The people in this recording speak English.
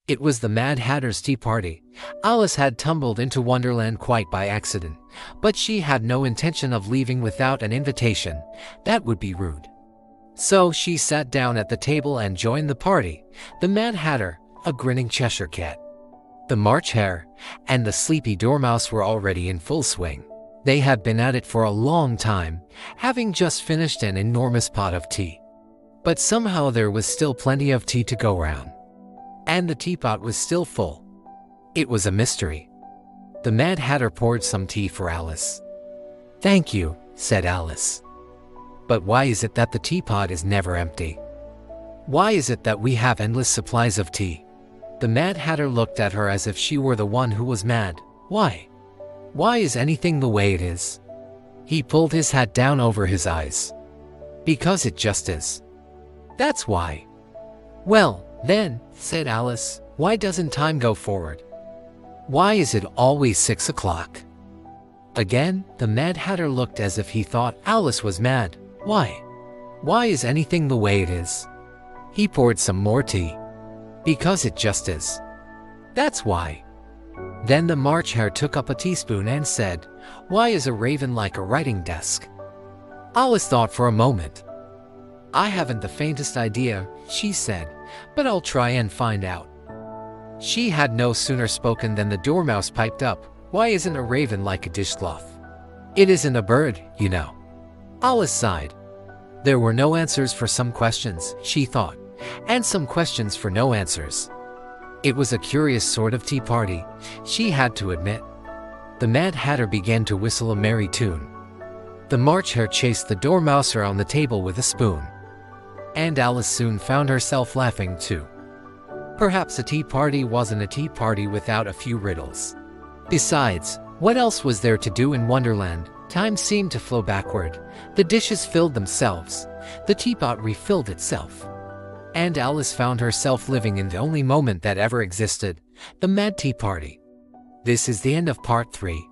It was the Mad Hatter's tea party. Alice had tumbled into Wonderland quite by accident, but she had no intention of leaving without an invitation. That would be rude. So she sat down at the table and joined the party. The Mad Hatter, a grinning Cheshire Cat, the March Hare, and the sleepy Dormouse were already in full swing. They had been at it for a long time, having just finished an enormous pot of tea. But somehow there was still plenty of tea to go round, and the teapot was still full. It was a mystery. The Mad Hatter poured some tea for Alice. "Thank you," said Alice. "But why is it that the teapot is never empty? Why is it that we have endless supplies of tea?" The Mad Hatter looked at her as if she were the one who was mad. "Why? Why is anything the way it is?" He pulled his hat down over his eyes. "Because it just is. That's why." "Well, then," said Alice, "why doesn't time go forward? Why is it always 6 o'clock? Again, the Mad Hatter looked as if he thought Alice was mad. "Why? Why is anything the way it is?" He poured some more tea. "Because it just is. That's why." Then the March Hare took up a teaspoon and said, "Why is a raven like a writing desk?" Alice thought for a moment. "I haven't the faintest idea," she said, "but I'll try and find out." She had no sooner spoken than the Dormouse piped up, "Why isn't a raven like a dishcloth? It isn't a bird, you know." Alice sighed. There were no answers for some questions, she thought, and some questions for no answers. It was a curious sort of tea party, she had to admit. The Mad Hatter began to whistle a merry tune. The March Hare chased the Dormouse around the table with a spoon, and Alice soon found herself laughing too. Perhaps a tea party wasn't a tea party without a few riddles. Besides, what else was there to do in Wonderland? Time seemed to flow backward. The dishes filled themselves. The teapot refilled itself. And Alice found herself living in the only moment that ever existed, the Mad Tea Party. This is the end of part 3.